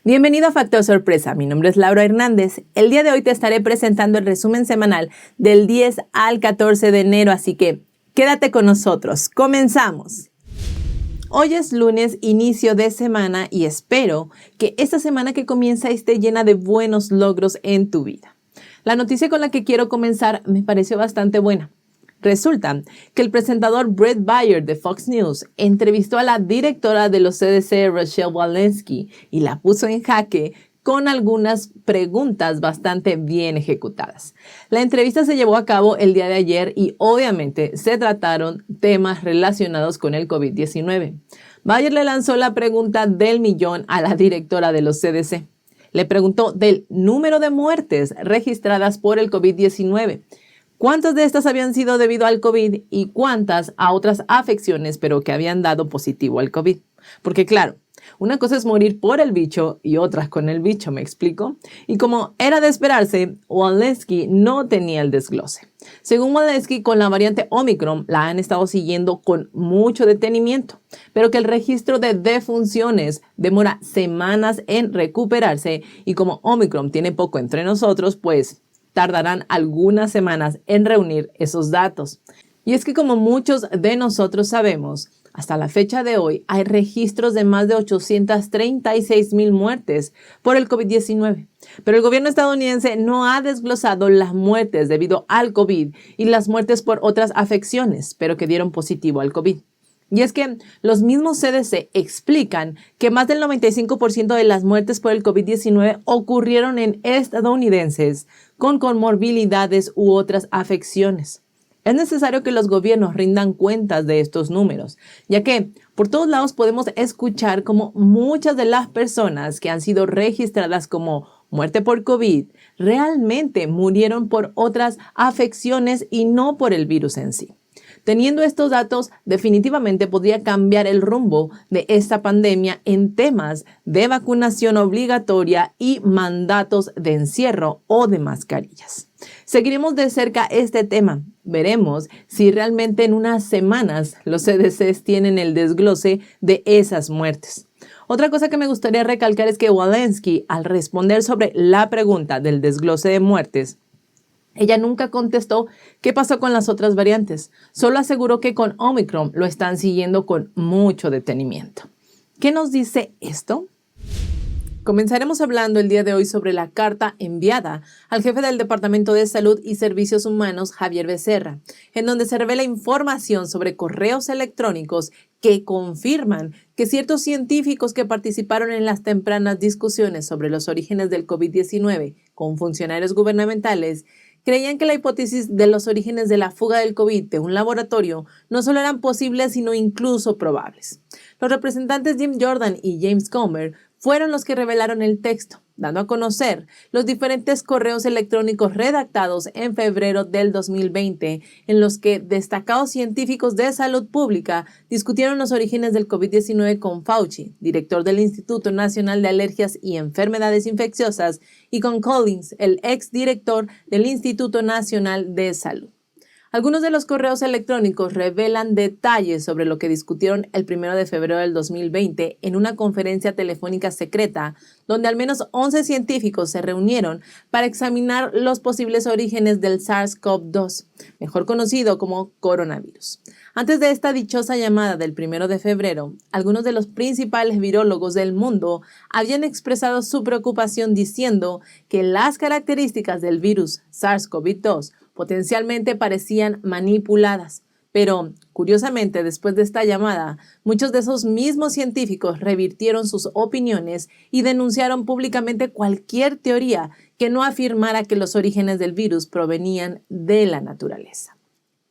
Bienvenido a Factor Sorpresa, mi nombre es Laura Hernández. El día de hoy te estaré presentando el resumen semanal del 10 al 14 de enero, así que quédate con nosotros. ¡Comenzamos! Hoy es lunes, inicio de semana, y espero que esta semana que comienza esté llena de buenos logros en tu vida. La noticia con la que quiero comenzar me pareció bastante buena. Resulta que el presentador Bret Baier de Fox News entrevistó a la directora de los CDC, Rochelle Walensky, y la puso en jaque con algunas preguntas bastante bien ejecutadas. La entrevista se llevó a cabo el día de ayer y obviamente se trataron temas relacionados con el COVID-19. Baier le lanzó la pregunta del millón a la directora de los CDC. Le preguntó del número de muertes registradas por el COVID-19. ¿Cuántas de estas habían sido debido al COVID y cuántas a otras afecciones, pero que habían dado positivo al COVID? Porque claro, una cosa es morir por el bicho y otras con el bicho, ¿me explico? Y como era de esperarse, Walensky no tenía el desglose. Según Walensky, con la variante Omicron la han estado siguiendo con mucho detenimiento, pero que el registro de defunciones demora semanas en recuperarse y como Omicron tiene poco entre nosotros, pues tardarán algunas semanas en reunir esos datos. Y es que como muchos de nosotros sabemos, hasta la fecha de hoy hay registros de más de 836,000 muertes por el COVID-19. Pero el gobierno estadounidense no ha desglosado las muertes debido al COVID y las muertes por otras afecciones, pero que dieron positivo al COVID. Y es que los mismos CDC explican que más del 95% de las muertes por el COVID-19 ocurrieron en estadounidenses con comorbilidades u otras afecciones. Es necesario que los gobiernos rindan cuentas de estos números, ya que por todos lados podemos escuchar cómo muchas de las personas que han sido registradas como muerte por COVID realmente murieron por otras afecciones y no por el virus en sí. Teniendo estos datos, definitivamente podría cambiar el rumbo de esta pandemia en temas de vacunación obligatoria y mandatos de encierro o de mascarillas. Seguiremos de cerca este tema. Veremos si realmente en unas semanas los CDCs tienen el desglose de esas muertes. Otra cosa que me gustaría recalcar es que Walensky, al responder sobre la pregunta del desglose de muertes, ella nunca contestó qué pasó con las otras variantes, solo aseguró que con Omicron lo están siguiendo con mucho detenimiento. ¿Qué nos dice esto? Comenzaremos hablando el día de hoy sobre la carta enviada al jefe del Departamento de Salud y Servicios Humanos, Javier Becerra, en donde se revela información sobre correos electrónicos que confirman que ciertos científicos que participaron en las tempranas discusiones sobre los orígenes del COVID-19 con funcionarios gubernamentales creían que la hipótesis de los orígenes de la fuga del COVID de un laboratorio no solo eran posibles, sino incluso probables. Los representantes Jim Jordan y James Comer fueron los que revelaron el texto, dando a conocer los diferentes correos electrónicos redactados en febrero del 2020, en los que destacados científicos de salud pública discutieron los orígenes del COVID-19 con Fauci, director del Instituto Nacional de Alergias y Enfermedades Infecciosas, y con Collins, el exdirector del Instituto Nacional de Salud. Algunos de los correos electrónicos revelan detalles sobre lo que discutieron el 1 de febrero del 2020 en una conferencia telefónica secreta, donde al menos 11 científicos se reunieron para examinar los posibles orígenes del SARS-CoV-2, mejor conocido como coronavirus. Antes de esta dichosa llamada del 1 de febrero, algunos de los principales virólogos del mundo habían expresado su preocupación diciendo que las características del virus SARS-CoV-2 potencialmente parecían manipuladas. Pero, curiosamente, después de esta llamada, muchos de esos mismos científicos revirtieron sus opiniones y denunciaron públicamente cualquier teoría que no afirmara que los orígenes del virus provenían de la naturaleza.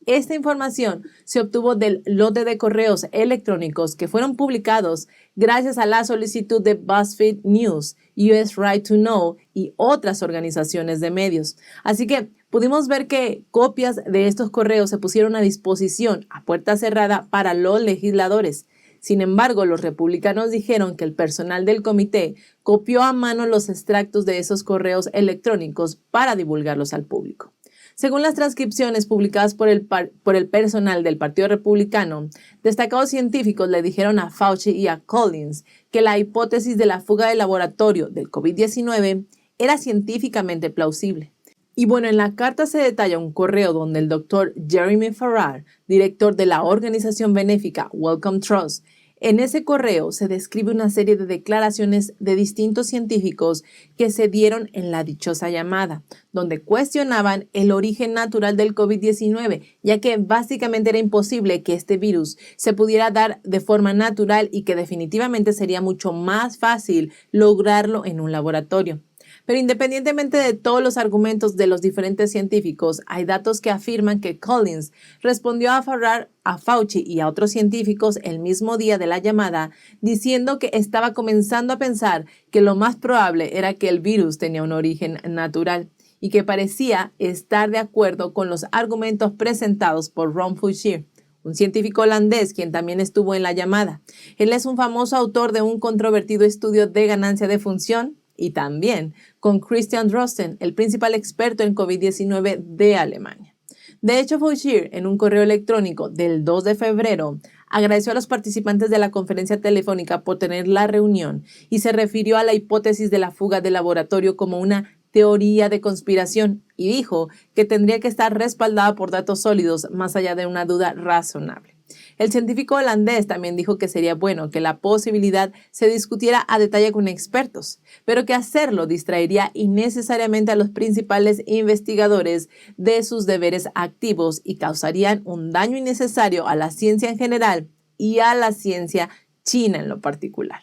Esta información se obtuvo del lote de correos electrónicos que fueron publicados gracias a la solicitud de BuzzFeed News, US Right to Know y otras organizaciones de medios. Así que pudimos ver que copias de estos correos se pusieron a disposición a puerta cerrada para los legisladores. Sin embargo, los republicanos dijeron que el personal del comité copió a mano los extractos de esos correos electrónicos para divulgarlos al público. Según las transcripciones publicadas por el personal del Partido Republicano, destacados científicos le dijeron a Fauci y a Collins que la hipótesis de la fuga del laboratorio del COVID-19 era científicamente plausible. Y bueno, en la carta se detalla un correo donde el doctor Jeremy Farrar, director de la organización benéfica Wellcome Trust, en ese correo se describe una serie de declaraciones de distintos científicos que se dieron en la dichosa llamada, donde cuestionaban el origen natural del COVID-19, ya que básicamente era imposible que este virus se pudiera dar de forma natural y que definitivamente sería mucho más fácil lograrlo en un laboratorio. Pero independientemente de todos los argumentos de los diferentes científicos, hay datos que afirman que Collins respondió a Farrar, a Fauci y a otros científicos el mismo día de la llamada, diciendo que estaba comenzando a pensar que lo más probable era que el virus tenía un origen natural y que parecía estar de acuerdo con los argumentos presentados por Ron Fouchier, un científico holandés quien también estuvo en la llamada. Él es un famoso autor de un controvertido estudio de ganancia de función, y también con Christian Drosten, el principal experto en COVID-19 de Alemania. De hecho, Fouchier, en un correo electrónico del 2 de febrero, agradeció a los participantes de la conferencia telefónica por tener la reunión y se refirió a la hipótesis de la fuga del laboratorio como una teoría de conspiración y dijo que tendría que estar respaldada por datos sólidos más allá de una duda razonable. El científico holandés también dijo que sería bueno que la posibilidad se discutiera a detalle con expertos, pero que hacerlo distraería innecesariamente a los principales investigadores de sus deberes activos y causarían un daño innecesario a la ciencia en general y a la ciencia china en lo particular.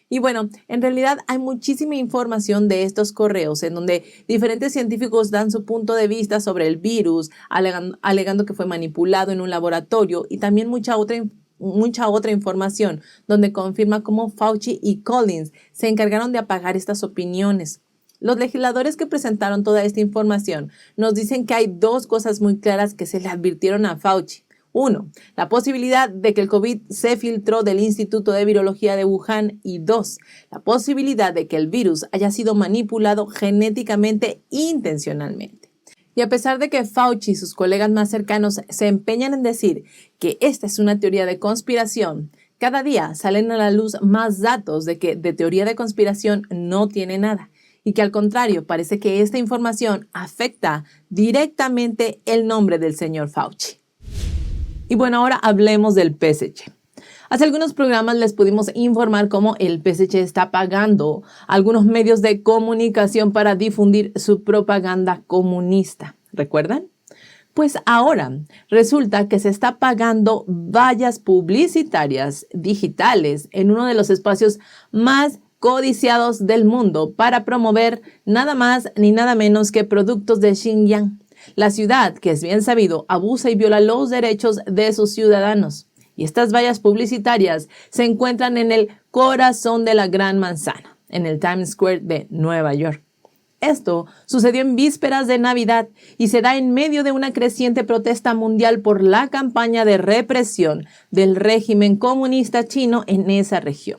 Y bueno, en realidad hay muchísima información de estos correos en donde diferentes científicos dan su punto de vista sobre el virus, alegando que fue manipulado en un laboratorio y también mucha otra información donde confirma cómo Fauci y Collins se encargaron de apagar estas opiniones. Los legisladores que presentaron toda esta información nos dicen que hay dos cosas muy claras que se le advirtieron a Fauci. 1. La posibilidad de que el COVID se filtró del Instituto de Virología de Wuhan y 2. La posibilidad de que el virus haya sido manipulado genéticamente intencionalmente. Y a pesar de que Fauci y sus colegas más cercanos se empeñan en decir que esta es una teoría de conspiración, cada día salen a la luz más datos de que de teoría de conspiración no tiene nada y que al contrario parece que esta información afecta directamente el nombre del señor Fauci. Y bueno, ahora hablemos del PSG. Hace algunos programas les pudimos informar cómo el PSG está pagando a algunos medios de comunicación para difundir su propaganda comunista. ¿Recuerdan? Pues ahora resulta que se está pagando vallas publicitarias digitales en uno de los espacios más codiciados del mundo para promover nada más ni nada menos que productos de Xinjiang. La ciudad, que es bien sabido, abusa y viola los derechos de sus ciudadanos. Y estas vallas publicitarias se encuentran en el corazón de la Gran Manzana, en el Times Square de Nueva York. Esto sucedió en vísperas de Navidad y se da en medio de una creciente protesta mundial por la campaña de represión del régimen comunista chino en esa región.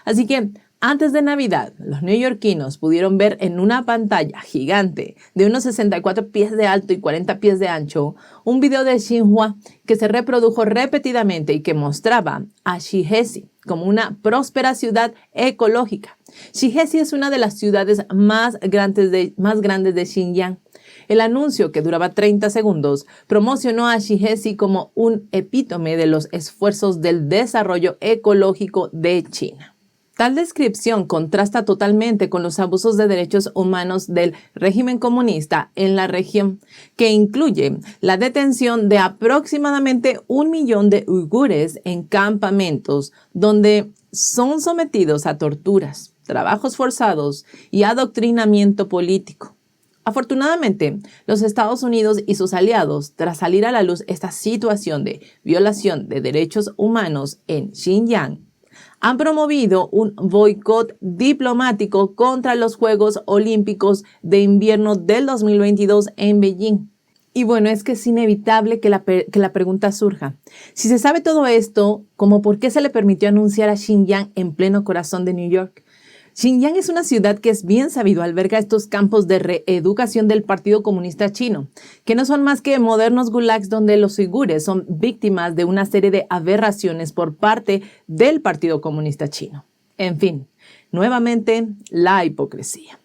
Así que, antes de Navidad, los neoyorquinos pudieron ver en una pantalla gigante de unos 64 pies de alto y 40 pies de ancho un video de Xinhua que se reprodujo repetidamente y que mostraba a Shihesi como una próspera ciudad ecológica. Shihesi es una de las ciudades más grandes de Xinjiang. El anuncio, que duraba 30 segundos, promocionó a Shihesi como un epítome de los esfuerzos del desarrollo ecológico de China. Tal descripción contrasta totalmente con los abusos de derechos humanos del régimen comunista en la región, que incluye la detención de aproximadamente 1 millón de uigures en campamentos donde son sometidos a torturas, trabajos forzados y adoctrinamiento político. Afortunadamente, los Estados Unidos y sus aliados, tras salir a la luz esta situación de violación de derechos humanos en Xinjiang, han promovido un boicot diplomático contra los Juegos Olímpicos de Invierno del 2022 en Beijing. Y bueno, es que es inevitable que la pregunta surja. Si se sabe todo esto, ¿cómo por qué se le permitió anunciar a Xinjiang en pleno corazón de New York? Xinjiang es una ciudad que es bien sabido alberga estos campos de reeducación del Partido Comunista Chino, que no son más que modernos gulags donde los uigures son víctimas de una serie de aberraciones por parte del Partido Comunista Chino. En fin, nuevamente la hipocresía.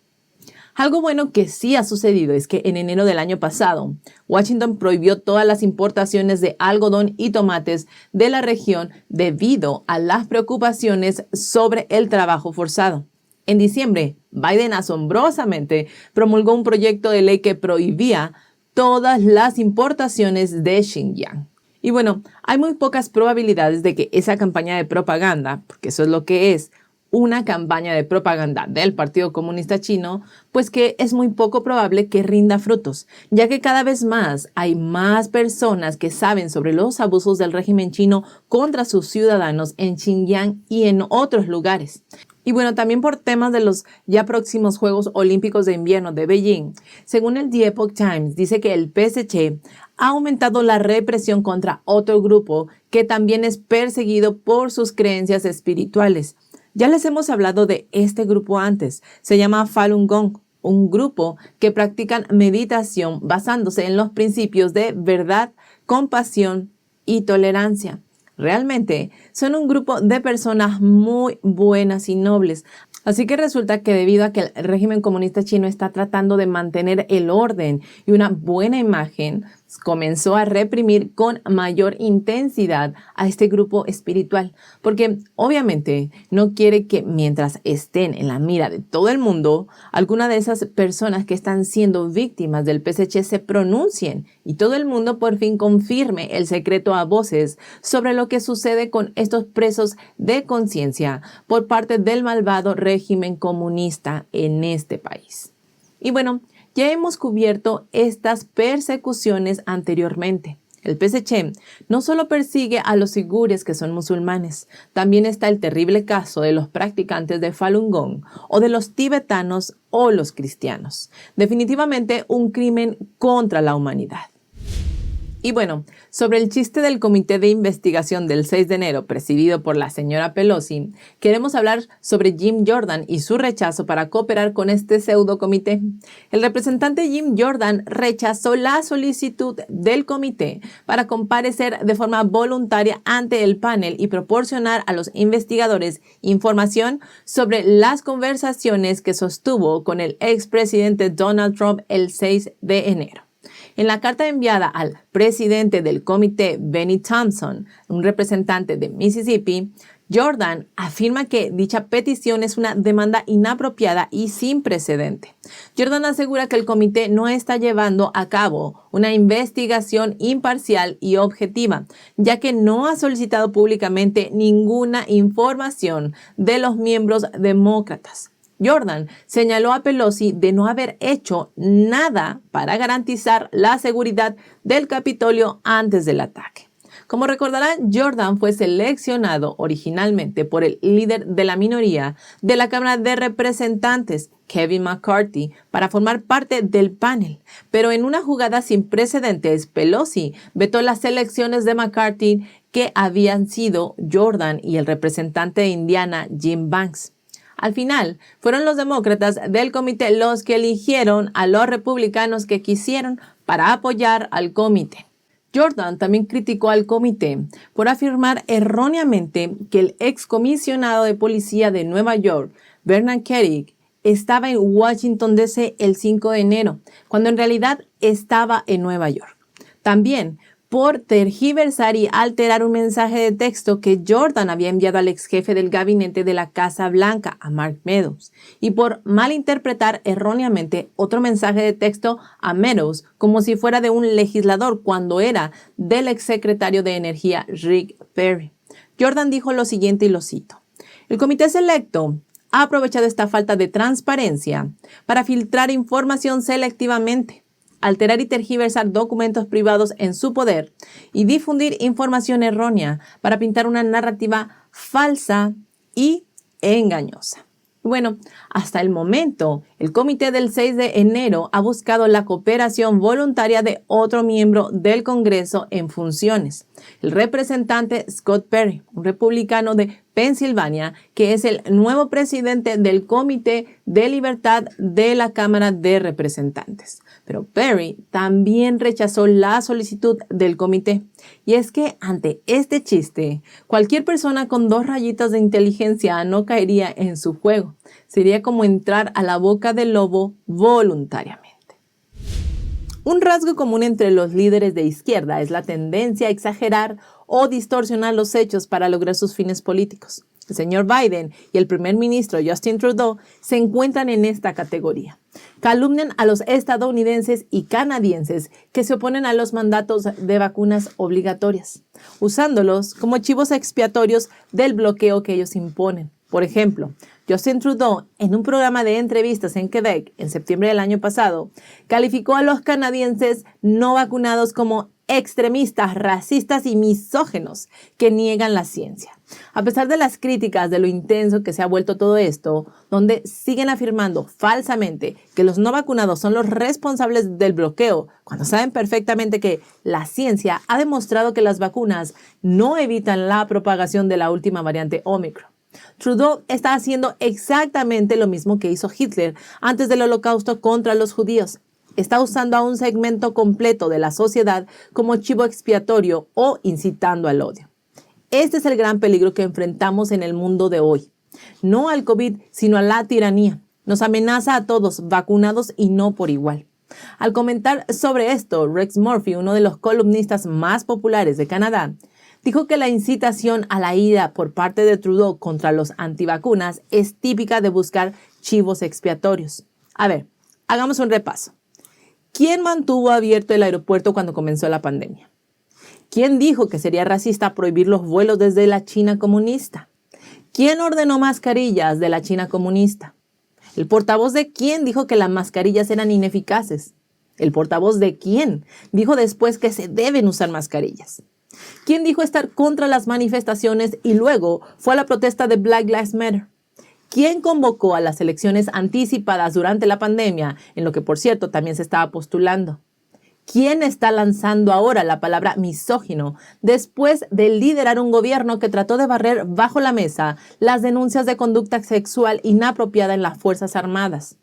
Algo bueno que sí ha sucedido es que en enero del año pasado, Washington prohibió todas las importaciones de algodón y tomates de la región debido a las preocupaciones sobre el trabajo forzado. En diciembre, Biden asombrosamente promulgó un proyecto de ley que prohibía todas las importaciones de Xinjiang. Y bueno, hay muy pocas probabilidades de que esa campaña de propaganda, porque eso es lo que es, una campaña de propaganda del Partido Comunista Chino, pues que es muy poco probable que rinda frutos, ya que cada vez más hay más personas que saben sobre los abusos del régimen chino contra sus ciudadanos en Xinjiang y en otros lugares. Y bueno, también por temas de los ya próximos Juegos Olímpicos de Invierno de Beijing, según el The Epoch Times, dice que el PSC ha aumentado la represión contra otro grupo que también es perseguido por sus creencias espirituales. Ya les hemos hablado de este grupo antes, se llama Falun Gong, un grupo que practican meditación basándose en los principios de verdad, compasión y tolerancia. Realmente son un grupo de personas muy buenas y nobles. Así que resulta que debido a que el régimen comunista chino está tratando de mantener el orden y una buena imagen, comenzó a reprimir con mayor intensidad a este grupo espiritual, porque obviamente no quiere que mientras estén en la mira de todo el mundo, alguna de esas personas que están siendo víctimas del PSC se pronuncien y todo el mundo por fin confirme el secreto a voces sobre lo que sucede con estos presos de conciencia por parte del malvado régimen comunista en este país. Y bueno, ya hemos cubierto estas persecuciones anteriormente. El PSC no solo persigue a los uigures que son musulmanes, también está el terrible caso de los practicantes de Falun Gong o de los tibetanos o los cristianos. Definitivamente un crimen contra la humanidad. Y bueno, sobre el chiste del comité de investigación del 6 de enero presidido por la señora Pelosi, queremos hablar sobre Jim Jordan y su rechazo para cooperar con este pseudo comité. El representante Jim Jordan rechazó la solicitud del comité para comparecer de forma voluntaria ante el panel y proporcionar a los investigadores información sobre las conversaciones que sostuvo con el expresidente Donald Trump el 6 de enero. En la carta enviada al presidente del comité, Benny Thompson, un representante de Mississippi, Jordan afirma que dicha petición es una demanda inapropiada y sin precedente. Jordan asegura que el comité no está llevando a cabo una investigación imparcial y objetiva, ya que no ha solicitado públicamente ninguna información de los miembros demócratas. Jordan señaló a Pelosi de no haber hecho nada para garantizar la seguridad del Capitolio antes del ataque. Como recordarán, Jordan fue seleccionado originalmente por el líder de la minoría de la Cámara de Representantes, Kevin McCarthy, para formar parte del panel. Pero en una jugada sin precedentes, Pelosi vetó las elecciones de McCarthy que habían sido Jordan y el representante de Indiana, Jim Banks. Al final, fueron los demócratas del comité los que eligieron a los republicanos que quisieron para apoyar al comité. Jordan también criticó al comité por afirmar erróneamente que el excomisionado de policía de Nueva York, Bernard Kerik, estaba en Washington, D.C. el 5 de enero, cuando en realidad estaba en Nueva York. También por tergiversar y alterar un mensaje de texto que Jordan había enviado al ex jefe del gabinete de la Casa Blanca, a Mark Meadows, y por malinterpretar erróneamente otro mensaje de texto a Meadows como si fuera de un legislador cuando era del exsecretario de Energía Rick Perry. Jordan dijo lo siguiente y lo cito: "El comité selecto ha aprovechado esta falta de transparencia para filtrar información selectivamente, alterar y tergiversar documentos privados en su poder y difundir información errónea para pintar una narrativa falsa y engañosa". Bueno, hasta el momento, el comité del 6 de enero ha buscado la cooperación voluntaria de otro miembro del Congreso en funciones, el representante Scott Perry, un republicano de Pensilvania, que es el nuevo presidente del Comité de Libertad de la Cámara de Representantes. Pero Perry también rechazó la solicitud del comité. Y es que ante este chiste, cualquier persona con 2 rayitas de inteligencia no caería en su juego. Sería como entrar a la boca del lobo voluntariamente. Un rasgo común entre los líderes de izquierda es la tendencia a exagerar o distorsionar los hechos para lograr sus fines políticos. El señor Biden y el primer ministro Justin Trudeau se encuentran en esta categoría. Calumnian a los estadounidenses y canadienses que se oponen a los mandatos de vacunas obligatorias, usándolos como chivos expiatorios del bloqueo que ellos imponen. Por ejemplo, Justin Trudeau, en un programa de entrevistas en Quebec en septiembre del año pasado, calificó a los canadienses no vacunados como extremistas, racistas y misóginos que niegan la ciencia. A pesar de las críticas de lo intenso que se ha vuelto todo esto, donde siguen afirmando falsamente que los no vacunados son los responsables del bloqueo, cuando saben perfectamente que la ciencia ha demostrado que las vacunas no evitan la propagación de la última variante Omicron. Trudeau está haciendo exactamente lo mismo que hizo Hitler antes del Holocausto contra los judíos. Está usando a un segmento completo de la sociedad como chivo expiatorio o incitando al odio. Este es el gran peligro que enfrentamos en el mundo de hoy. No al COVID, sino a la tiranía. Nos amenaza a todos, vacunados y no por igual. Al comentar sobre esto, Rex Murphy, uno de los columnistas más populares de Canadá, dijo que la incitación a la ira por parte de Trudeau contra los antivacunas es típica de buscar chivos expiatorios. A ver, hagamos un repaso. ¿Quién mantuvo abierto el aeropuerto cuando comenzó la pandemia? ¿Quién dijo que sería racista prohibir los vuelos desde la China comunista? ¿Quién ordenó mascarillas de la China comunista? ¿El portavoz de quién dijo que las mascarillas eran ineficaces? ¿El portavoz de quién dijo después que se deben usar mascarillas? ¿Quién dijo estar contra las manifestaciones y luego fue a la protesta de Black Lives Matter? ¿Quién convocó a las elecciones anticipadas durante la pandemia, en lo que por cierto también se estaba postulando? ¿Quién está lanzando ahora la palabra misógino después de liderar un gobierno que trató de barrer bajo la mesa las denuncias de conducta sexual inapropiada en las Fuerzas Armadas?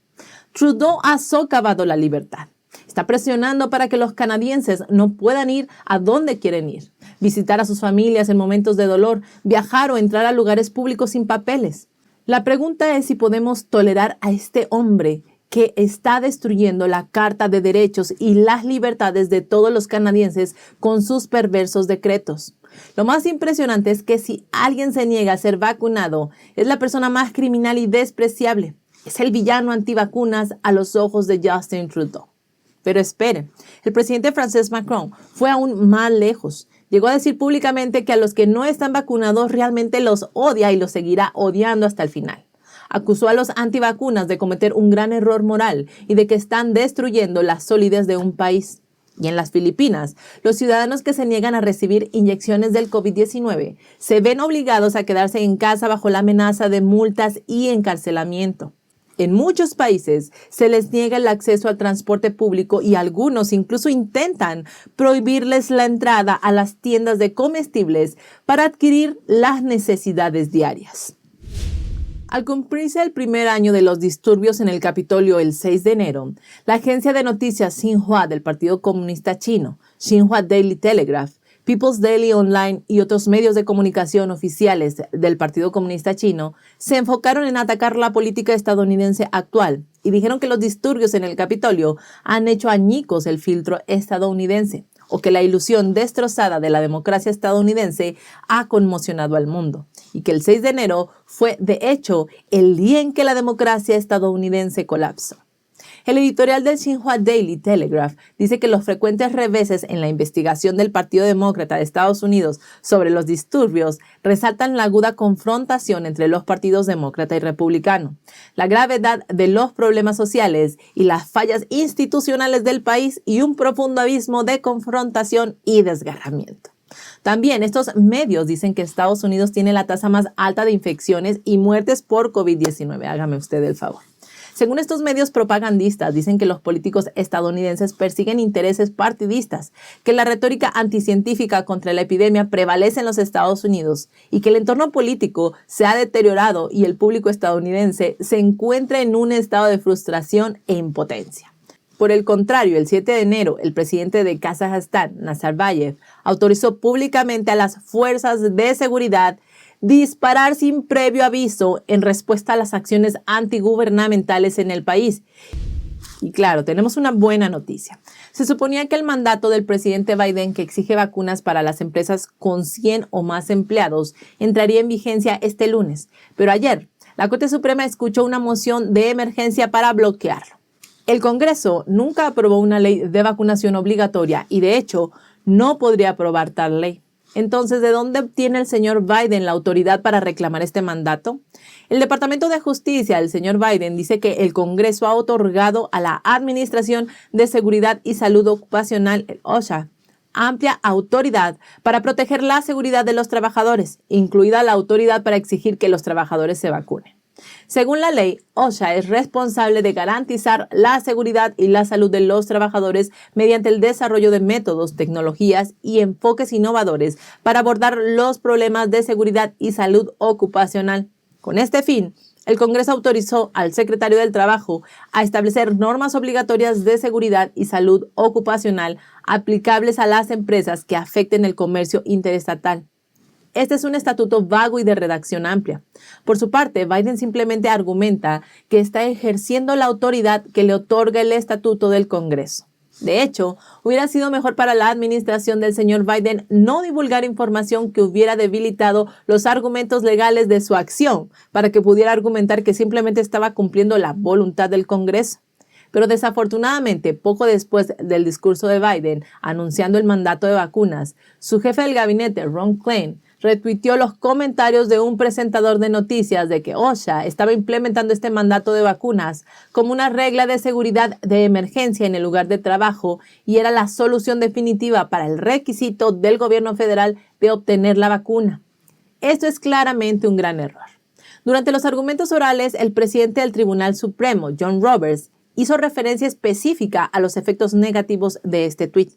Trudeau ha socavado la libertad. Está presionando para que los canadienses no puedan ir a donde quieren ir, visitar a sus familias en momentos de dolor, viajar o entrar a lugares públicos sin papeles. La pregunta es si podemos tolerar a este hombre que está destruyendo la Carta de Derechos y las libertades de todos los canadienses con sus perversos decretos. Lo más impresionante es que si alguien se niega a ser vacunado, es la persona más criminal y despreciable. Es el villano antivacunas a los ojos de Justin Trudeau. Pero esperen, el presidente François Macron fue aún más lejos. Llegó a decir públicamente que a los que no están vacunados realmente los odia y los seguirá odiando hasta el final. Acusó a los antivacunas de cometer un gran error moral y de que están destruyendo la solidez de un país. Y en las Filipinas, los ciudadanos que se niegan a recibir inyecciones del COVID-19 se ven obligados a quedarse en casa bajo la amenaza de multas y encarcelamiento. En muchos países se les niega el acceso al transporte público y algunos incluso intentan prohibirles la entrada a las tiendas de comestibles para adquirir las necesidades diarias. Al cumplirse el primer año de los disturbios en el Capitolio el 6 de enero, la agencia de noticias Xinhua del Partido Comunista Chino, Xinhua Daily Telegraph, People's Daily Online y otros medios de comunicación oficiales del Partido Comunista Chino se enfocaron en atacar la política estadounidense actual y dijeron que los disturbios en el Capitolio han hecho añicos el filtro estadounidense o que la ilusión destrozada de la democracia estadounidense ha conmocionado al mundo y que el 6 de enero fue, de hecho, el día en que la democracia estadounidense colapsó. El editorial del Xinhua Daily Telegraph dice que los frecuentes reveses en la investigación del Partido Demócrata de Estados Unidos sobre los disturbios resaltan la aguda confrontación entre los partidos demócrata y republicano, la gravedad de los problemas sociales y las fallas institucionales del país y un profundo abismo de confrontación y desgarramiento. También estos medios dicen que Estados Unidos tiene la tasa más alta de infecciones y muertes por COVID-19. Hágame usted el favor. Según estos medios propagandistas, dicen que los políticos estadounidenses persiguen intereses partidistas, que la retórica anticientífica contra la epidemia prevalece en los Estados Unidos y que el entorno político se ha deteriorado y el público estadounidense se encuentra en un estado de frustración e impotencia. Por el contrario, el 7 de enero, el presidente de Kazajstán, Nazarbayev, autorizó públicamente a las fuerzas de seguridad disparar sin previo aviso en respuesta a las acciones antigubernamentales en el país. Y claro, tenemos una buena noticia. Se suponía que el mandato del presidente Biden, que exige vacunas para las empresas con 100 o más empleados, entraría en vigencia este lunes. Pero ayer, la Corte Suprema escuchó una moción de emergencia para bloquearlo. El Congreso nunca aprobó una ley de vacunación obligatoria y, de hecho, no podría aprobar tal ley. Entonces, ¿de dónde obtiene el señor Biden la autoridad para reclamar este mandato? El Departamento de Justicia del señor Biden dice que el Congreso ha otorgado a la Administración de Seguridad y Salud Ocupacional, el OSHA, amplia autoridad para proteger la seguridad de los trabajadores, incluida la autoridad para exigir que los trabajadores se vacunen. Según la ley, OSHA es responsable de garantizar la seguridad y la salud de los trabajadores mediante el desarrollo de métodos, tecnologías y enfoques innovadores para abordar los problemas de seguridad y salud ocupacional. Con este fin, el Congreso autorizó al secretario del Trabajo a establecer normas obligatorias de seguridad y salud ocupacional aplicables a las empresas que afecten el comercio interestatal. Este es un estatuto vago y de redacción amplia. Por su parte, Biden simplemente argumenta que está ejerciendo la autoridad que le otorga el estatuto del Congreso. De hecho, hubiera sido mejor para la administración del señor Biden no divulgar información que hubiera debilitado los argumentos legales de su acción para que pudiera argumentar que simplemente estaba cumpliendo la voluntad del Congreso. Pero desafortunadamente, poco después del discurso de Biden anunciando el mandato de vacunas, su jefe del gabinete, Ron Klain, retuiteó los comentarios de un presentador de noticias de que OSHA estaba implementando este mandato de vacunas como una regla de seguridad de emergencia en el lugar de trabajo y era la solución definitiva para el requisito del gobierno federal de obtener la vacuna. Esto es claramente un gran error. Durante los argumentos orales, el presidente del Tribunal Supremo, John Roberts, hizo referencia específica a los efectos negativos de este tuit.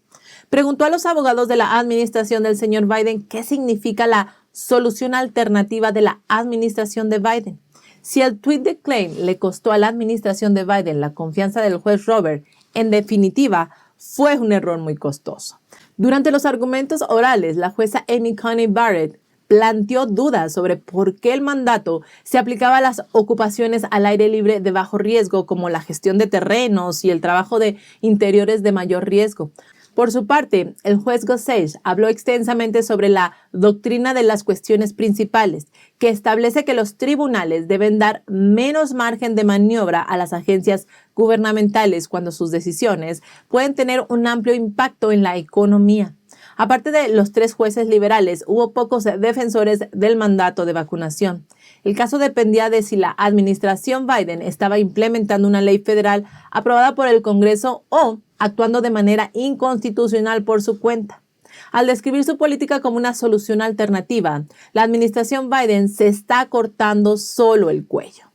Preguntó a los abogados de la administración del señor Biden qué significa la solución alternativa de la administración de Biden. Si el tuit de Klain le costó a la administración de Biden la confianza del juez Roberts, en definitiva, fue un error muy costoso. Durante los argumentos orales, la jueza Amy Coney Barrett planteó dudas sobre por qué el mandato se aplicaba a las ocupaciones al aire libre de bajo riesgo, como la gestión de terrenos y el trabajo de interiores de mayor riesgo. Por su parte, el juez Gorsuch habló extensamente sobre la doctrina de las cuestiones principales, que establece que los tribunales deben dar menos margen de maniobra a las agencias gubernamentales cuando sus decisiones pueden tener un amplio impacto en la economía. Aparte de los 3 jueces liberales, hubo pocos defensores del mandato de vacunación. El caso dependía de si la administración Biden estaba implementando una ley federal aprobada por el Congreso o actuando de manera inconstitucional por su cuenta. Al describir su política como una solución alternativa, la administración Biden se está cortando solo el cuello.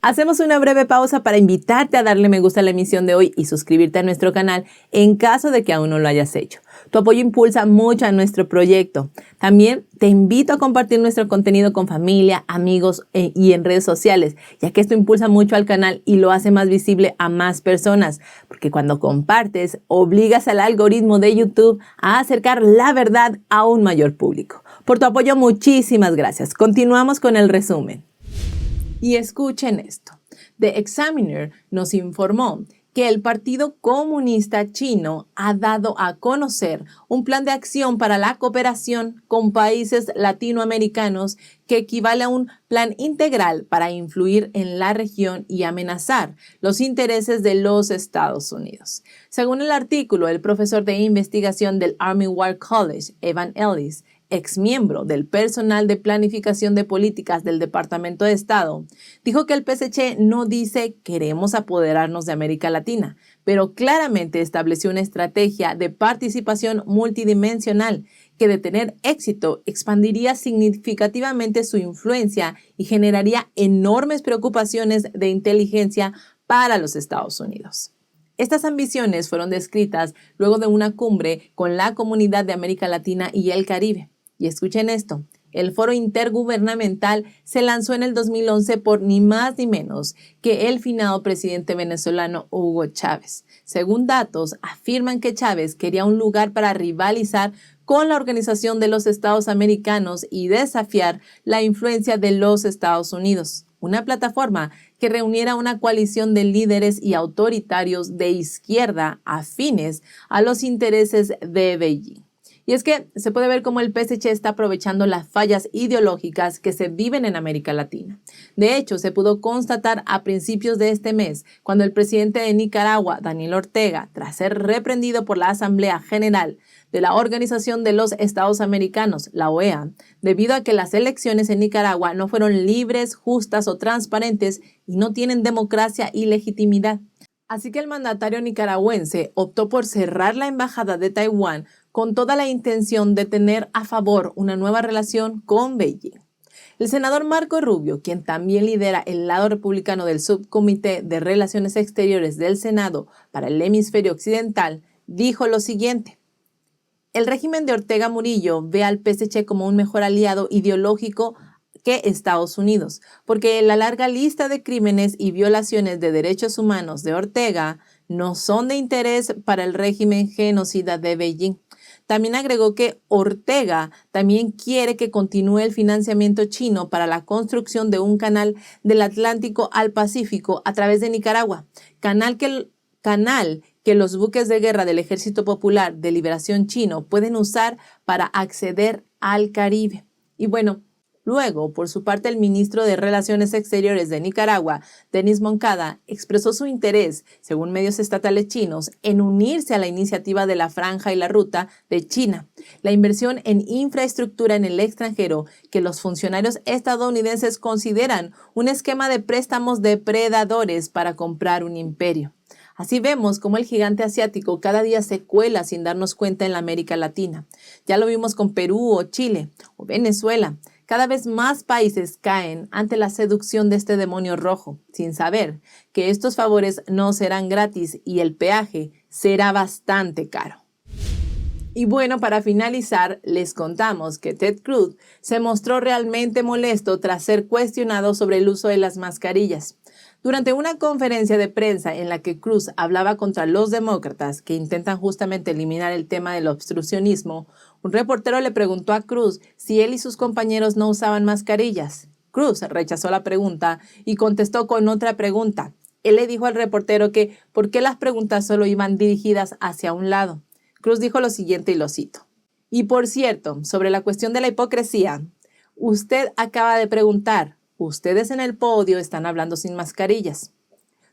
Hacemos una breve pausa para invitarte a darle me gusta a la emisión de hoy y suscribirte a nuestro canal en caso de que aún no lo hayas hecho. Tu apoyo impulsa mucho a nuestro proyecto. También te invito a compartir nuestro contenido con familia, amigos y en redes sociales, ya que esto impulsa mucho al canal y lo hace más visible a más personas, porque cuando compartes, obligas al algoritmo de YouTube a acercar la verdad a un mayor público. Por tu apoyo, muchísimas gracias. Continuamos con el resumen. Y escuchen esto. The Examiner nos informó que el Partido Comunista Chino ha dado a conocer un plan de acción para la cooperación con países latinoamericanos que equivale a un plan integral para influir en la región y amenazar los intereses de los Estados Unidos. Según el artículo, el profesor de investigación del Army War College, Evan Ellis, exmiembro del personal de planificación de políticas del Departamento de Estado, dijo que el PSC no dice queremos apoderarnos de América Latina, pero claramente estableció una estrategia de participación multidimensional que de tener éxito expandiría significativamente su influencia y generaría enormes preocupaciones de inteligencia para los Estados Unidos. Estas ambiciones fueron descritas luego de una cumbre con la Comunidad de América Latina y el Caribe. Y escuchen esto, el foro intergubernamental se lanzó en el 2011 por ni más ni menos que el finado presidente venezolano Hugo Chávez. Según datos, afirman que Chávez quería un lugar para rivalizar con la Organización de los Estados Americanos y desafiar la influencia de los Estados Unidos, una plataforma que reuniera una coalición de líderes y autoritarios de izquierda afines a los intereses de Beijing. Y es que se puede ver cómo el PSG está aprovechando las fallas ideológicas que se viven en América Latina. De hecho, se pudo constatar a principios de este mes, cuando el presidente de Nicaragua, Daniel Ortega, tras ser reprendido por la Asamblea General de la Organización de los Estados Americanos, la OEA, debido a que las elecciones en Nicaragua no fueron libres, justas o transparentes y no tienen democracia y legitimidad. Así que el mandatario nicaragüense optó por cerrar la embajada de Taiwán con toda la intención de tener a favor una nueva relación con Beijing. El senador Marco Rubio, quien también lidera el lado republicano del Subcomité de Relaciones Exteriores del Senado para el Hemisferio Occidental, dijo lo siguiente: el régimen de Ortega Murillo ve al PSG como un mejor aliado ideológico que Estados Unidos, porque la larga lista de crímenes y violaciones de derechos humanos de Ortega no son de interés para el régimen genocida de Beijing. También agregó que Ortega también quiere que continúe el financiamiento chino para la construcción de un canal del Atlántico al Pacífico a través de Nicaragua, canal que los buques de guerra del Ejército Popular de Liberación Chino pueden usar para acceder al Caribe. Y bueno, luego, por su parte, el ministro de Relaciones Exteriores de Nicaragua, Denis Moncada, expresó su interés, según medios estatales chinos, en unirse a la iniciativa de la Franja y la Ruta de China, la inversión en infraestructura en el extranjero que los funcionarios estadounidenses consideran un esquema de préstamos depredadores para comprar un imperio. Así vemos cómo el gigante asiático cada día se cuela sin darnos cuenta en la América Latina. Ya lo vimos con Perú o Chile o Venezuela. Cada vez más países caen ante la seducción de este demonio rojo, sin saber que estos favores no serán gratis y el peaje será bastante caro. Y bueno, para finalizar, les contamos que Ted Cruz se mostró realmente molesto tras ser cuestionado sobre el uso de las mascarillas. Durante una conferencia de prensa en la que Cruz hablaba contra los demócratas que intentan justamente eliminar el tema del obstruccionismo, un reportero le preguntó a Cruz si él y sus compañeros no usaban mascarillas. Cruz rechazó la pregunta y contestó con otra pregunta. Él le dijo al reportero que ¿por qué las preguntas solo iban dirigidas hacia un lado? Cruz dijo lo siguiente y lo cito. Y por cierto, sobre la cuestión de la hipocresía, usted acaba de preguntar, ustedes en el podio están hablando sin mascarillas.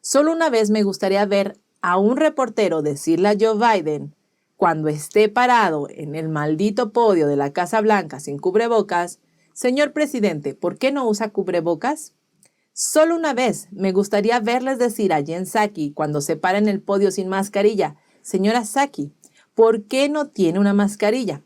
Solo una vez me gustaría ver a un reportero decirle a Joe Biden, cuando esté parado en el maldito podio de la Casa Blanca sin cubrebocas, señor presidente, ¿por qué no usa cubrebocas? Solo una vez me gustaría verles decir a Jen Psaki cuando se para en el podio sin mascarilla, señora Psaki, ¿por qué no tiene una mascarilla?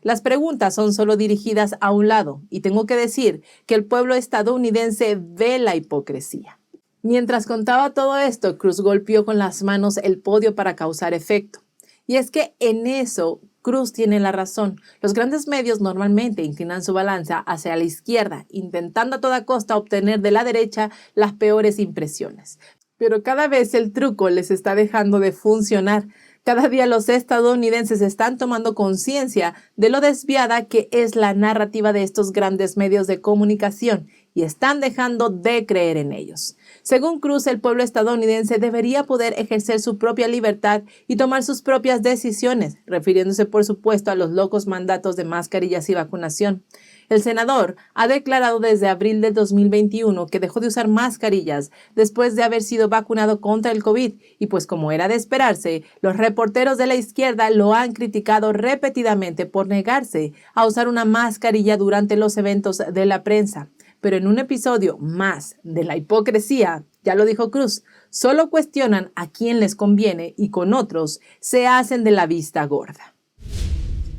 Las preguntas son solo dirigidas a un lado y tengo que decir que el pueblo estadounidense ve la hipocresía. Mientras contaba todo esto, Cruz golpeó con las manos el podio para causar efecto. Y es que en eso Cruz tiene la razón. Los grandes medios normalmente inclinan su balanza hacia la izquierda, intentando a toda costa obtener de la derecha las peores impresiones. Pero cada vez el truco les está dejando de funcionar. Cada día los estadounidenses están tomando conciencia de lo desviada que es la narrativa de estos grandes medios de comunicación y están dejando de creer en ellos. Según Cruz, el pueblo estadounidense debería poder ejercer su propia libertad y tomar sus propias decisiones, refiriéndose por supuesto a los locos mandatos de mascarillas y vacunación. El senador ha declarado desde abril de 2021 que dejó de usar mascarillas después de haber sido vacunado contra el COVID y pues como era de esperarse, los reporteros de la izquierda lo han criticado repetidamente por negarse a usar una mascarilla durante los eventos de la prensa. Pero en un episodio más de la hipocresía, ya lo dijo Cruz, solo cuestionan a quién les conviene y con otros se hacen de la vista gorda.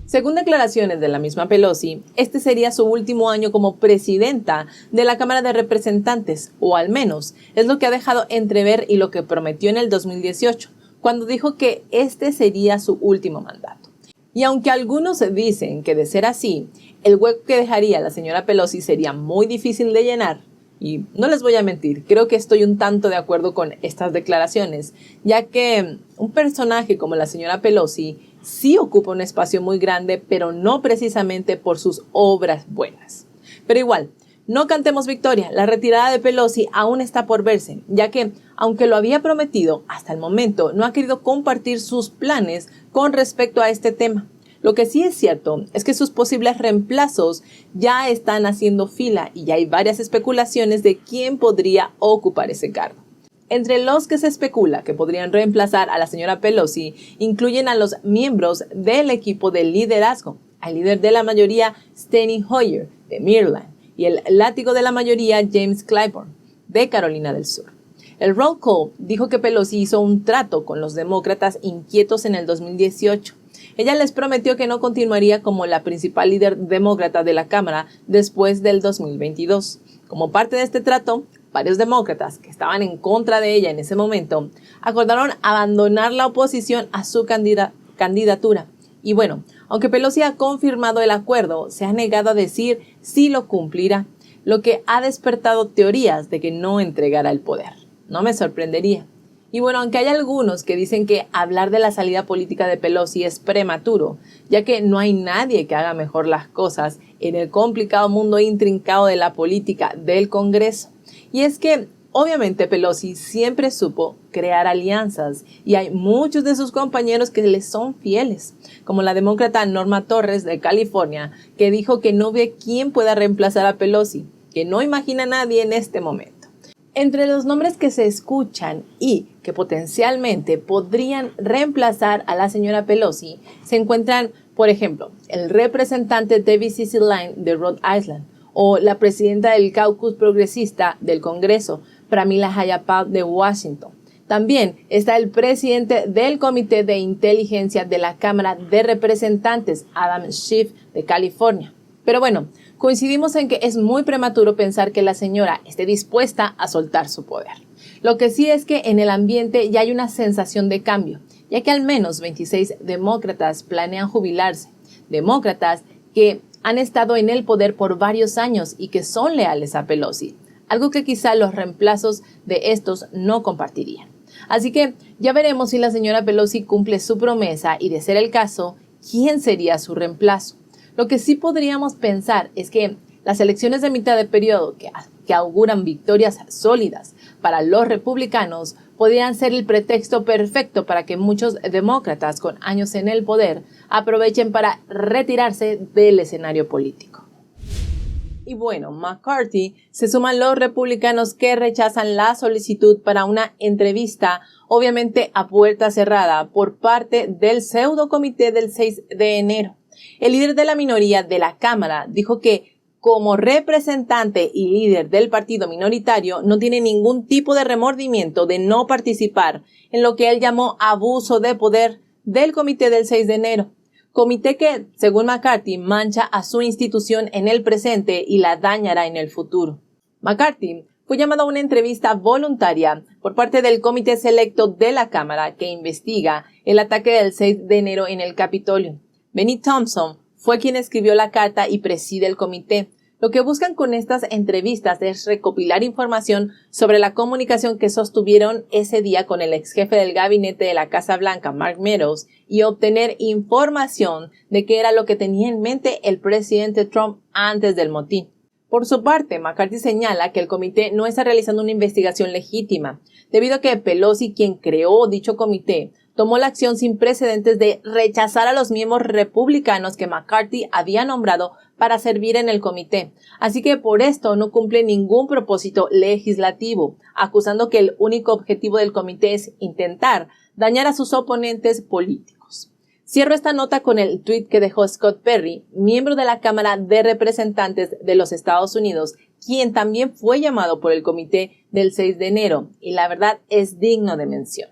Según declaraciones de la misma Pelosi, este sería su último año como presidenta de la Cámara de Representantes, o al menos es lo que ha dejado entrever y lo que prometió en el 2018, cuando dijo que este sería su último mandato. Y aunque algunos dicen que de ser así, el hueco que dejaría la señora Pelosi sería muy difícil de llenar, y no les voy a mentir, creo que estoy un tanto de acuerdo con estas declaraciones, ya que un personaje como la señora Pelosi sí ocupa un espacio muy grande, pero no precisamente por sus obras buenas. Pero igual, no cantemos victoria, la retirada de Pelosi aún está por verse, ya que, aunque lo había prometido, hasta el momento no ha querido compartir sus planes con respecto a este tema. Lo que sí es cierto es que sus posibles reemplazos ya están haciendo fila y ya hay varias especulaciones de quién podría ocupar ese cargo. Entre los que se especula que podrían reemplazar a la señora Pelosi incluyen a los miembros del equipo de liderazgo, al líder de la mayoría Steny Hoyer de Maryland y el látigo de la mayoría James Clyburn de Carolina del Sur. El roll call dijo que Pelosi hizo un trato con los demócratas inquietos en el 2018. Ella les prometió que no continuaría como la principal líder demócrata de la Cámara después del 2022. Como parte de este trato, varios demócratas que estaban en contra de ella en ese momento acordaron abandonar la oposición a su candidatura. Y bueno, aunque Pelosi ha confirmado el acuerdo, se ha negado a decir si lo cumplirá, lo que ha despertado teorías de que no entregará el poder. No me sorprendería. Y bueno, aunque hay algunos que dicen que hablar de la salida política de Pelosi es prematuro, ya que no hay nadie que haga mejor las cosas en el complicado mundo intrincado de la política del Congreso. Y es que, obviamente, Pelosi siempre supo crear alianzas y hay muchos de sus compañeros que le son fieles, como la demócrata Norma Torres de California, que dijo que no ve quién pueda reemplazar a Pelosi, que no imagina a nadie en este momento. Entre los nombres que se escuchan y que potencialmente podrían reemplazar a la señora Pelosi se encuentran, por ejemplo, el representante Debbie Cicilline de Rhode Island o la presidenta del caucus progresista del Congreso, Pramila Jayapal de Washington. También está el presidente del Comité de Inteligencia de la Cámara de Representantes, Adam Schiff de California. Pero bueno, coincidimos en que es muy prematuro pensar que la señora esté dispuesta a soltar su poder. Lo que sí es que en el ambiente ya hay una sensación de cambio, ya que al menos 26 demócratas planean jubilarse. Demócratas que han estado en el poder por varios años y que son leales a Pelosi, algo que quizá los reemplazos de estos no compartirían. Así que ya veremos si la señora Pelosi cumple su promesa y, de ser el caso, ¿quién sería su reemplazo? Lo que sí podríamos pensar es que las elecciones de mitad de periodo que auguran victorias sólidas para los republicanos podrían ser el pretexto perfecto para que muchos demócratas con años en el poder aprovechen para retirarse del escenario político. Y bueno, McCarthy se suman los republicanos que rechazan la solicitud para una entrevista, obviamente a puerta cerrada, por parte del pseudo comité del 6 de enero. El líder de la minoría de la Cámara dijo que, como representante y líder del partido minoritario, no tiene ningún tipo de remordimiento de no participar en lo que él llamó abuso de poder del comité del 6 de enero. Comité que, según McCarthy, mancha a su institución en el presente y la dañará en el futuro. McCarthy fue llamado a una entrevista voluntaria por parte del comité selecto de la Cámara que investiga el ataque del 6 de enero en el Capitolio. Benny Thompson fue quien escribió la carta y preside el comité. Lo que buscan con estas entrevistas es recopilar información sobre la comunicación que sostuvieron ese día con el ex jefe del gabinete de la Casa Blanca, Mark Meadows, y obtener información de qué era lo que tenía en mente el presidente Trump antes del motín. Por su parte, McCarthy señala que el comité no está realizando una investigación legítima, debido a que Pelosi, quien creó dicho comité, tomó la acción sin precedentes de rechazar a los miembros republicanos que McCarthy había nombrado para servir en el comité. Así que por esto no cumple ningún propósito legislativo, acusando que el único objetivo del comité es intentar dañar a sus oponentes políticos. Cierro esta nota con el tuit que dejó Scott Perry, miembro de la Cámara de Representantes de los Estados Unidos, quien también fue llamado por el comité del 6 de enero, y la verdad es digno de mención.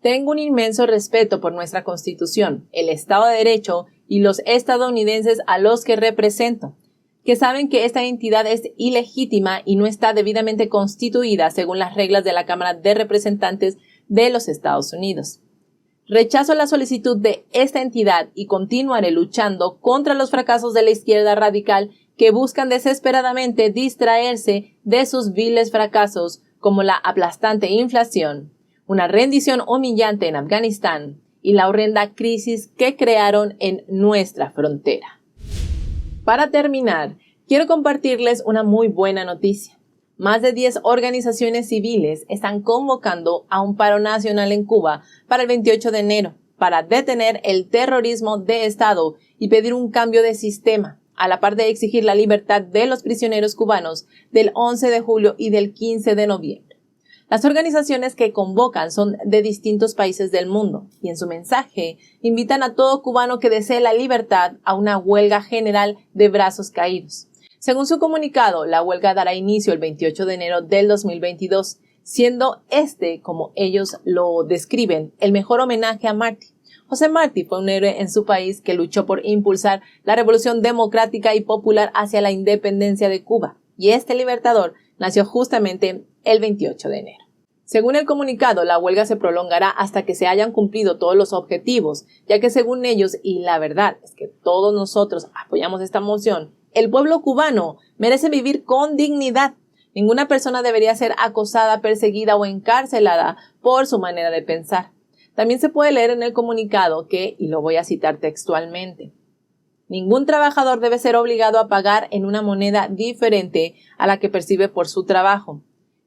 Tengo un inmenso respeto por nuestra Constitución, el Estado de Derecho y los estadounidenses a los que represento, que saben que esta entidad es ilegítima y no está debidamente constituida según las reglas de la Cámara de Representantes de los Estados Unidos. Rechazo la solicitud de esta entidad y continuaré luchando contra los fracasos de la izquierda radical que buscan desesperadamente distraerse de sus viles fracasos como la aplastante inflación, una rendición humillante en Afganistán y la horrenda crisis que crearon en nuestra frontera. Para terminar, quiero compartirles una muy buena noticia. Más de 10 organizaciones civiles están convocando a un paro nacional en Cuba para el 28 de enero para detener el terrorismo de Estado y pedir un cambio de sistema, a la par de exigir la libertad de los prisioneros cubanos del 11 de julio y del 15 de noviembre. Las organizaciones que convocan son de distintos países del mundo y en su mensaje invitan a todo cubano que desee la libertad a una huelga general de brazos caídos. Según su comunicado, la huelga dará inicio el 28 de enero del 2022, siendo como ellos lo describen, el mejor homenaje a Martí. José Martí fue un héroe en su país que luchó por impulsar la revolución democrática y popular hacia la independencia de Cuba, y este libertador nació justamente el 28 de enero. Según el comunicado, la huelga se prolongará hasta que se hayan cumplido todos los objetivos, ya que según ellos, y la verdad es que todos nosotros apoyamos esta moción, el pueblo cubano merece vivir con dignidad. Ninguna persona debería ser acosada, perseguida o encarcelada por su manera de pensar. También se puede leer en el comunicado que, y lo voy a citar textualmente, ningún trabajador debe ser obligado a pagar en una moneda diferente a la que percibe por su trabajo,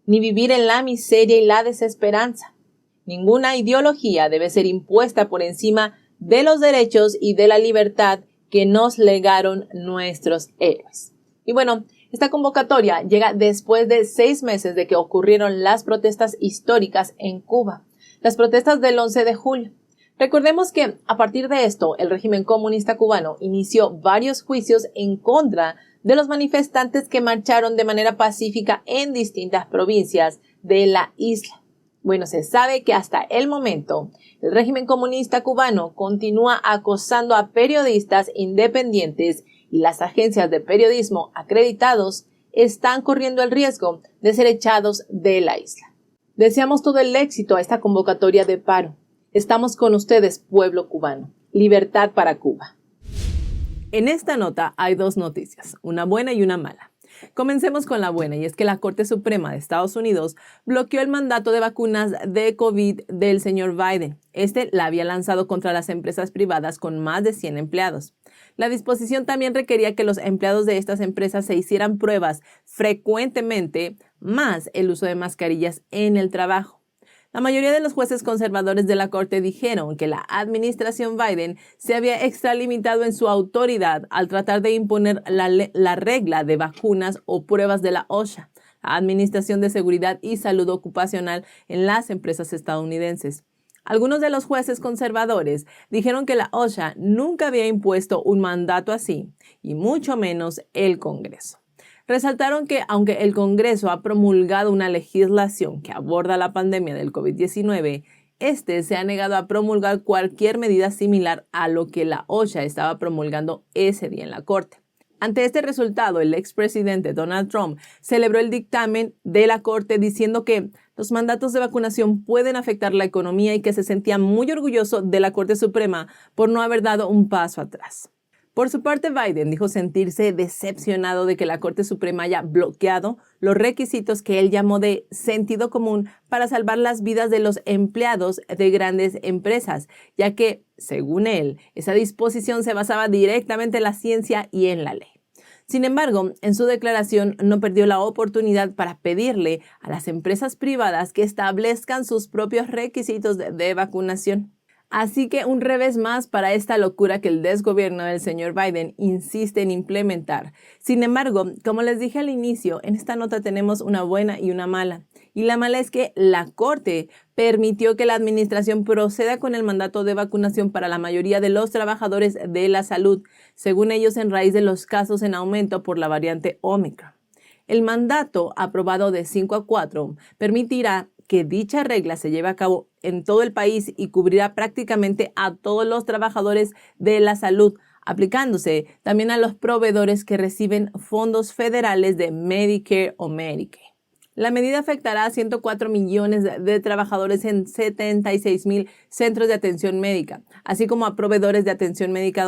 ni vivir en la miseria y la desesperanza. Ninguna ideología debe ser impuesta por encima de los derechos y de la libertad que nos legaron nuestros héroes. Y bueno, esta convocatoria llega después de 6 meses de que ocurrieron las protestas históricas en Cuba, las protestas del 11 de julio. Recordemos que a partir de esto, el régimen comunista cubano inició varios juicios en contra de los manifestantes que marcharon de manera pacífica en distintas provincias de la isla. Bueno, se sabe que hasta el momento, el régimen comunista cubano continúa acosando a periodistas independientes y las agencias de periodismo acreditados están corriendo el riesgo de ser echados de la isla. Deseamos todo el éxito a esta convocatoria de paro. Estamos con ustedes, pueblo cubano. Libertad para Cuba. En esta nota hay 2 noticias, una buena y una mala. Comencemos con la buena, y es que la Corte Suprema de Estados Unidos bloqueó el mandato de vacunas de COVID del señor Biden. La había lanzado contra las empresas privadas con más de 100 empleados. La disposición también requería que los empleados de estas empresas se hicieran pruebas frecuentemente, más el uso de mascarillas en el trabajo. La mayoría de los jueces conservadores de la Corte dijeron que la administración Biden se había extralimitado en su autoridad al tratar de imponer la regla de vacunas o pruebas de la OSHA, la Administración de Seguridad y Salud Ocupacional en las empresas estadounidenses. Algunos de los jueces conservadores dijeron que la OSHA nunca había impuesto un mandato así, y mucho menos el Congreso. Resaltaron que, aunque el Congreso ha promulgado una legislación que aborda la pandemia del COVID-19, se ha negado a promulgar cualquier medida similar a lo que la OSHA estaba promulgando ese día en la Corte. Ante este resultado, el expresidente Donald Trump celebró el dictamen de la Corte diciendo que los mandatos de vacunación pueden afectar la economía y que se sentía muy orgulloso de la Corte Suprema por no haber dado un paso atrás. Por su parte, Biden dijo sentirse decepcionado de que la Corte Suprema haya bloqueado los requisitos que él llamó de sentido común para salvar las vidas de los empleados de grandes empresas, ya que, según él, esa disposición se basaba directamente en la ciencia y en la ley. Sin embargo, en su declaración no perdió la oportunidad para pedirle a las empresas privadas que establezcan sus propios requisitos de vacunación. Así que un revés más para esta locura que el desgobierno del señor Biden insiste en implementar. Sin embargo, como les dije al inicio, en esta nota tenemos una buena y una mala. Y la mala es que la Corte permitió que la administración proceda con el mandato de vacunación para la mayoría de los trabajadores de la salud, según ellos en raíz de los casos en aumento por la variante Omicron. El mandato, aprobado de 5-4, permitirá que dicha regla se lleve a cabo en todo el país y cubrirá prácticamente a todos los trabajadores de la salud, aplicándose también a los proveedores que reciben fondos federales de Medicare o Medicaid. La medida afectará a 104 millones de trabajadores en 76,000 centros de atención médica, así como a proveedores de atención médica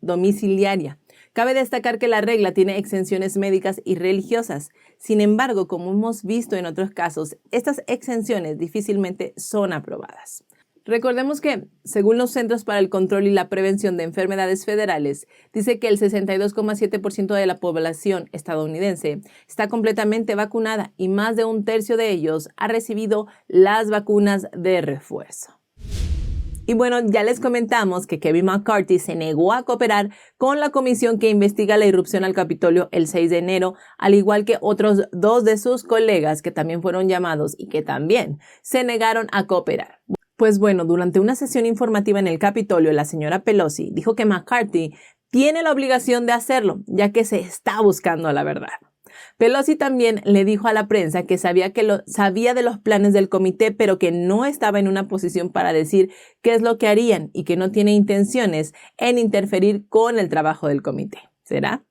domiciliaria. Cabe destacar que la regla tiene exenciones médicas y religiosas. Sin embargo, como hemos visto en otros casos, estas exenciones difícilmente son aprobadas. Recordemos que, según los Centros para el Control y la Prevención de Enfermedades Federales, dice que el 62,7% de la población estadounidense está completamente vacunada y más de un tercio de ellos ha recibido las vacunas de refuerzo. Y bueno, ya les comentamos que Kevin McCarthy se negó a cooperar con la comisión que investiga la irrupción al Capitolio el 6 de enero, al igual que otros dos de sus colegas que también fueron llamados y que también se negaron a cooperar. Pues bueno, durante una sesión informativa en el Capitolio, la señora Pelosi dijo que McCarthy tiene la obligación de hacerlo, ya que se está buscando la verdad. Pelosi también le dijo a la prensa que sabía de los planes del comité, pero que no estaba en una posición para decir qué es lo que harían y que no tiene intenciones en interferir con el trabajo del comité. ¿Será?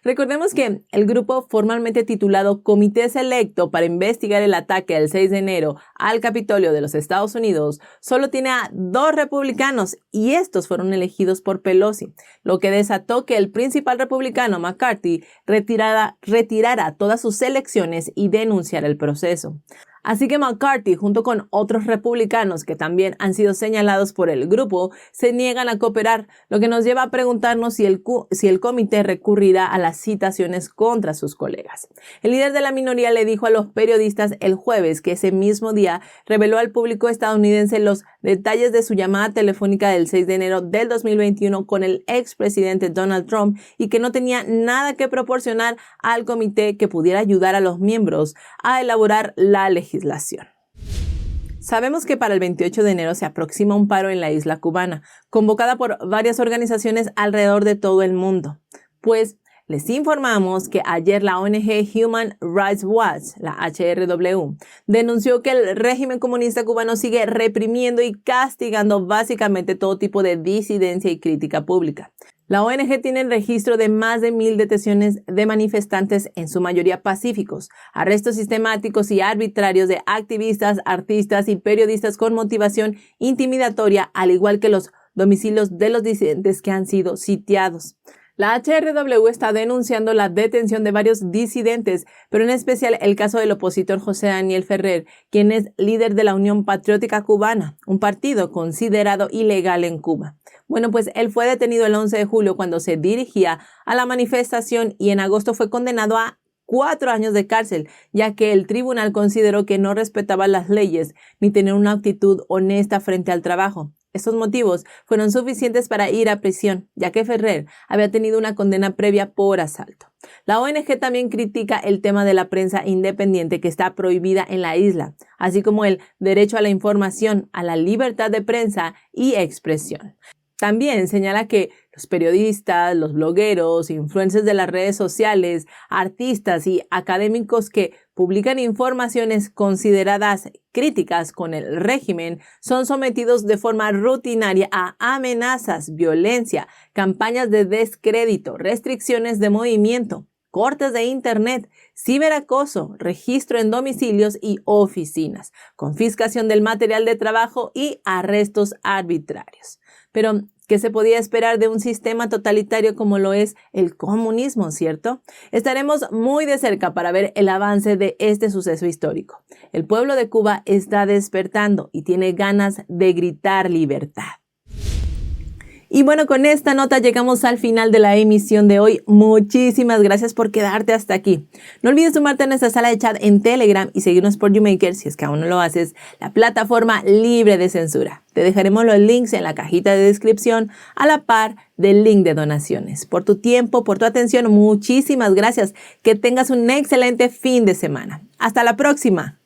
Recordemos que el grupo formalmente titulado Comité Selecto para investigar el ataque del 6 de enero al Capitolio de los Estados Unidos solo tiene a 2 republicanos y estos fueron elegidos por Pelosi, lo que desató que el principal republicano McCarthy retirara todas sus elecciones y denunciara el proceso. Así que McCarthy, junto con otros republicanos que también han sido señalados por el grupo, se niegan a cooperar, lo que nos lleva a preguntarnos si el comité recurrirá a las citaciones contra sus colegas. El líder de la minoría le dijo a los periodistas el jueves que ese mismo día reveló al público estadounidense los detalles de su llamada telefónica del 6 de enero del 2021 con el expresidente Donald Trump y que no tenía nada que proporcionar al comité que pudiera ayudar a los miembros a elaborar la legislación. Sabemos que para el 28 de enero se aproxima un paro en la isla cubana, convocada por varias organizaciones alrededor de todo el mundo. Pues les informamos que ayer la ONG Human Rights Watch, la HRW, denunció que el régimen comunista cubano sigue reprimiendo y castigando básicamente todo tipo de disidencia y crítica pública. La ONG tiene el registro de más de 1,000 detenciones de manifestantes, en su mayoría pacíficos, arrestos sistemáticos y arbitrarios de activistas, artistas y periodistas con motivación intimidatoria, al igual que los domicilios de los disidentes que han sido sitiados. La HRW está denunciando la detención de varios disidentes, pero en especial el caso del opositor José Daniel Ferrer, quien es líder de la Unión Patriótica Cubana, un partido considerado ilegal en Cuba. Bueno, pues él fue detenido el 11 de julio cuando se dirigía a la manifestación y en agosto fue condenado a 4 años de cárcel, ya que el tribunal consideró que no respetaba las leyes ni tenía una actitud honesta frente al trabajo. Estos motivos fueron suficientes para ir a prisión, ya que Ferrer había tenido una condena previa por asalto. La ONG también critica el tema de la prensa independiente que está prohibida en la isla, así como el derecho a la información, a la libertad de prensa y expresión. También señala que los periodistas, los blogueros, influencers de las redes sociales, artistas y académicos que publican informaciones consideradas críticas con el régimen son sometidos de forma rutinaria a amenazas, violencia, campañas de descrédito, restricciones de movimiento, cortes de internet, ciberacoso, registro en domicilios y oficinas, confiscación del material de trabajo y arrestos arbitrarios. Pero, ¿qué se podía esperar de un sistema totalitario como lo es el comunismo, cierto? Estaremos muy de cerca para ver el avance de este suceso histórico. El pueblo de Cuba está despertando y tiene ganas de gritar libertad. Y bueno, con esta nota llegamos al final de la emisión de hoy. Muchísimas gracias por quedarte hasta aquí. No olvides sumarte a nuestra sala de chat en Telegram y seguirnos por YouMaker si es que aún no lo haces, la plataforma libre de censura. Te dejaremos los links en la cajita de descripción a la par del link de donaciones. Por tu tiempo, por tu atención, muchísimas gracias. Que tengas un excelente fin de semana. Hasta la próxima.